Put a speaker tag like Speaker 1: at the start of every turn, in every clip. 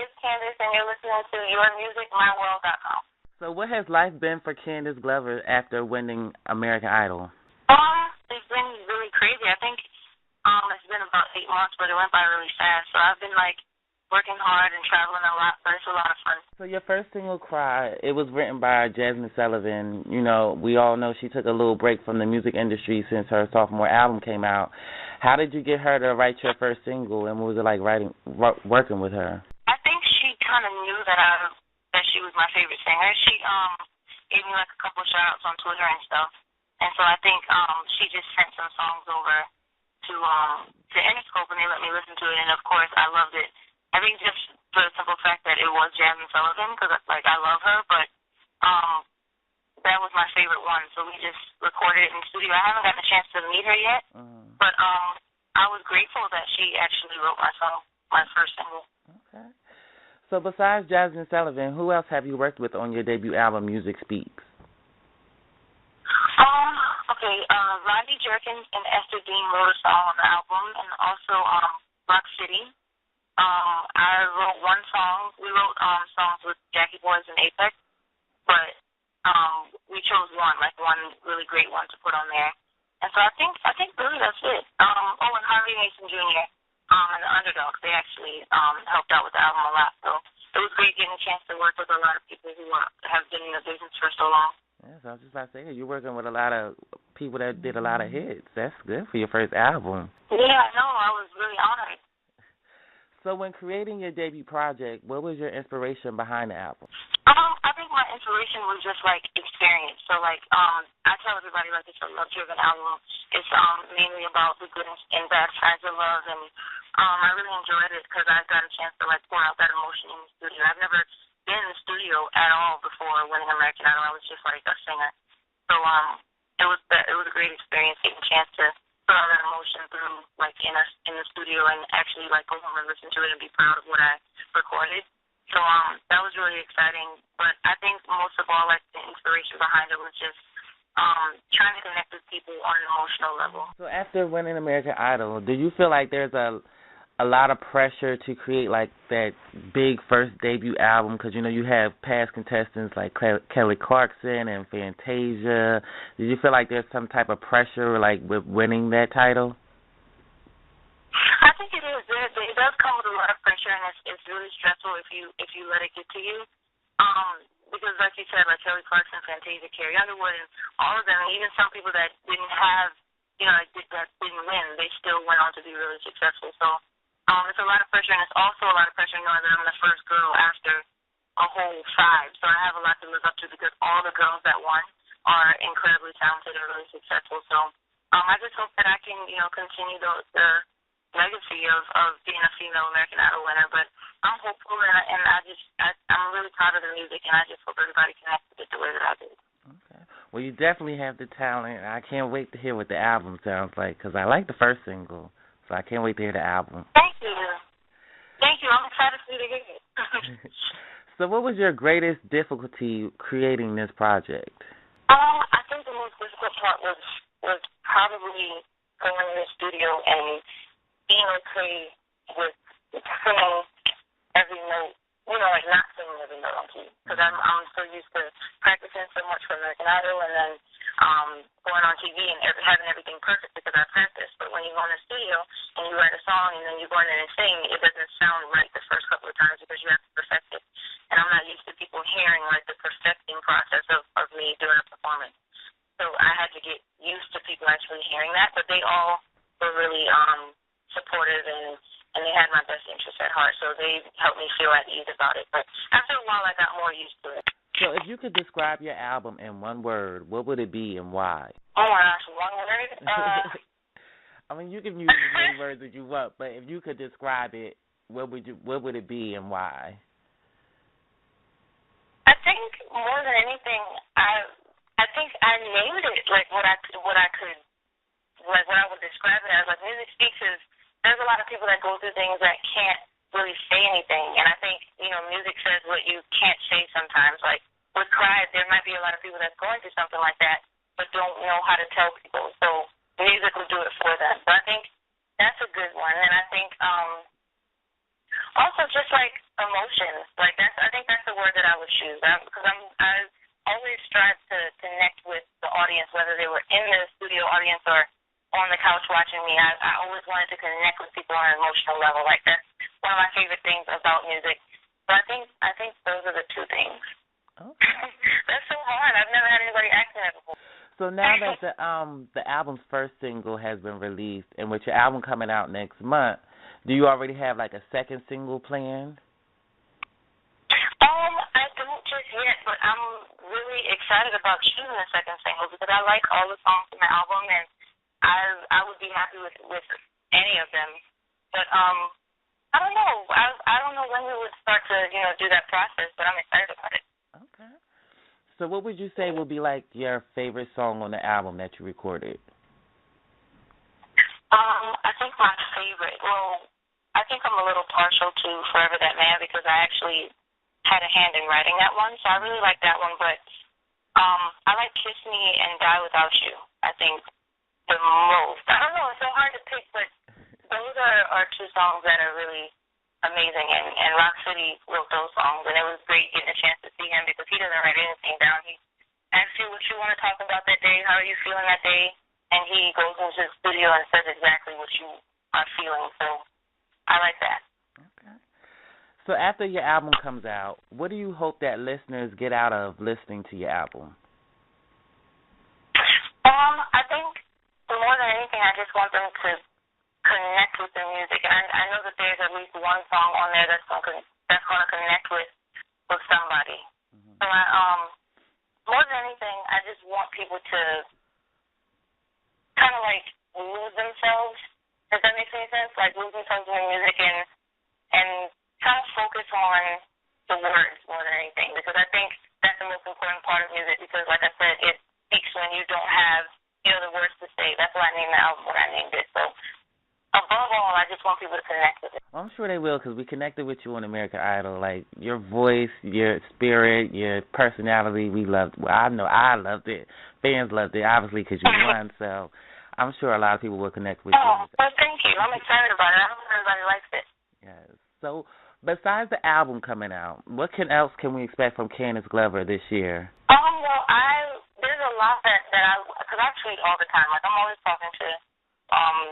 Speaker 1: it's Candice, and you're listening to YourMusicMyWorld.com.
Speaker 2: So what has life been for Candice Glover after winning American Idol?
Speaker 1: It's been really crazy. I think it's been about 8 months, but it went by really fast. So I've been, working hard and traveling a lot, but it's a lot of fun.
Speaker 2: So your first single, Cry, it was written by Jazmine Sullivan. You know, we all know she took a little break from the music industry since her sophomore album came out. How did you get her to write your first single, and what was it like working with her?
Speaker 1: I think she kind of knew that she was my favorite singer. She gave me, a couple of shout-outs on Twitter and stuff. And so I think she just sent some songs over to Interscope, and they let me listen to it. And, of course, I loved it. I think just for the simple fact that it was Jazmine Sullivan, because, I love her, but that was my favorite one. So we just recorded it in the studio. I haven't gotten a chance to meet her yet, but I was grateful that she actually wrote my song, my first single.
Speaker 2: Okay. So besides Jazmine Sullivan, who else have you worked with on your debut album, Music Speaks?
Speaker 1: Rodney Jerkins and Esther Dean wrote a song on the album, and also Rock City. I wrote one song. We wrote songs with Jackie Boys and Apex, but we chose one really great one to put on there. And so I think really that's it. And Harvey Mason Jr. And the Underdogs, they actually helped out with the album a lot. So it was great getting a chance to work with a lot of people who have been in the business for so long.
Speaker 2: Yes, I was just about to say, you're working with a lot of people that did a lot of hits. That's good for your first album.
Speaker 1: Yeah, no, I was really honored.
Speaker 2: So when creating your debut project, what was your inspiration behind the album?
Speaker 1: I think my inspiration was just, experience. So, I tell everybody, it's a love-driven album. It's mainly about the good and bad sides of love, and I really enjoyed it because I got a chance to, pour out that emotion in the studio. I've never been in the studio at all before winning American Idol. I was just, a singer. So, it was a great experience getting a chance to put all that emotion through, in the studio and actually, go home and listen to it and be proud of what I recorded. So that was really exciting. But I think most of all, the inspiration behind it was just trying to connect with people on an emotional level.
Speaker 2: So after winning American Idol, do you feel like there's a lot of pressure to create, that big first debut album? Because, you have past contestants like Kelly Clarkson and Fantasia. Did you feel like there's some type of pressure, with winning that title?
Speaker 1: I think it is. It does come with a lot of pressure, and it's really stressful if you let it get to you. Because, like you said, Kelly Clarkson, Fantasia, Carrie Underwood, and all of them, even some people that didn't have, that didn't win, they still went on to be really successful. So it's a lot of pressure, and it's also a lot of pressure knowing that I'm the first girl after a whole 5. So I have a lot to live up to because all the girls that won are incredibly talented and really successful. So I just hope that I can, continue the legacy of being a female American Idol winner. But I'm hopeful, and I'm really proud of the music, and I just hope everybody connects with it the way that I did.
Speaker 2: Okay. Well, you definitely have the talent. I can't wait to hear what the album sounds like because I like the first single, so I can't wait to hear the album.
Speaker 1: Thank you. I'm excited for you to hear it.
Speaker 2: So what was your greatest difficulty creating this project?
Speaker 1: I think the most difficult part was probably going in the studio and being okay with singing every note, not singing every note on key. Because I'm so used to practicing so much for American Idol and then going on TV and having everything perfect because I practice. But when you go in the studio and you write a song and then you go in and sing, it doesn't sound right the first couple of times because you have to perfect it. And I'm not used to people hearing, the perfecting process of me doing a performance. So I had to get used to people actually hearing that. But they all were really supportive and they had my best interest at heart, so they helped me feel at ease about it. But after a while, I got more used to it.
Speaker 2: So if you could describe your album in one word, what would it be and why?
Speaker 1: Oh, my gosh, one word?
Speaker 2: I mean, you can use as many words as you want, but if you could describe it, what would it be and why?
Speaker 1: I think more than anything, I think I named it, what I would describe it as. Music Speaks is, there's a lot of people that go through things that can't really say anything, and I think, music says what you can't say sometimes. With Cry, there might be a lot of people that's going through something like that, but don't know how to tell people, so music will do it for them. So I think that's a good one, and I think also just like emotions. Like I think that's the word that I would choose. Because I always strive to connect with the audience, whether they were in the studio audience or on the couch watching me. I always wanted to connect with people on an emotional level. Like that's one of my favorite things about music. So I think those are the two things.
Speaker 2: Okay.
Speaker 1: That's so hard. I've never had anybody ask me that before.
Speaker 2: So now that the album's first single has been released, and with your album coming out next month, do you already have like a second single planned?
Speaker 1: I don't just yet, but I'm really excited about choosing the second single because I like all the songs in the album, and I would be happy with any of them. But I don't know. I don't know when we would start to do that process, but I'm excited about it.
Speaker 2: Okay. So what would you say would be like your favorite song on the album that you recorded?
Speaker 1: I think my favorite. Well, I think I'm a little partial to Forever That Man because I actually had a hand in writing that one, so I really like that one. But I like Kiss Me and Die Without You, I think, the most. I don't know, it's so hard to pick, but those are two songs that are really amazing, and Rock City wrote those songs, and it was great getting a chance to see him because he doesn't write anything down. He asks you what you want to talk about that day, how are you feeling that day, and he goes into the studio and says exactly what you are feeling, so I like that.
Speaker 2: Okay. So after your album comes out, what do you hope that listeners get out of listening to your album?
Speaker 1: I think more than anything, I just want them to connect with the music. And I know that there's at least one song on there that's going to connect with somebody. Mm-hmm. So more than anything, I just want people to kind of like lose themselves. Does that make any sense? Like lose themselves in the music and kind of focus on the words more than anything, because I think that's the most important part of music. Because, like I said, it speaks when you don't have the words to say. That's why I named the album what I named it. So above all, I just want people to connect with it.
Speaker 2: Well, I'm sure they will, because we connected with you on American Idol. Like, your voice, your spirit, your personality, we loved. Well, I know I loved it. Fans loved it, obviously, because you won. So I'm sure a lot of people will connect with you.
Speaker 1: Oh, well, thank you. I'm excited about it. I hope everybody likes it.
Speaker 2: Yes. So besides the album coming out, what else can we expect from Candice Glover this year?
Speaker 1: Well, there's a lot that because I tweet all the time. Like, I'm always talking to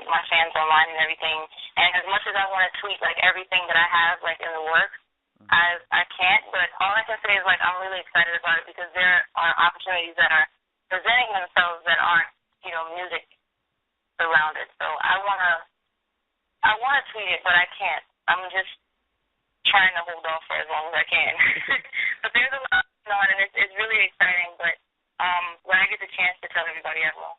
Speaker 1: my fans online and everything. And as much as I want to tweet like everything that I have like in the works, I can't. But all I can say is like I'm really excited about it because there are opportunities that are presenting themselves that aren't music surrounded. So I wanna tweet it, but I can't. I'm just trying to hold off for as long as I can. But there's a lot going on, and it's really exciting. But when I get the chance to tell everybody, I will.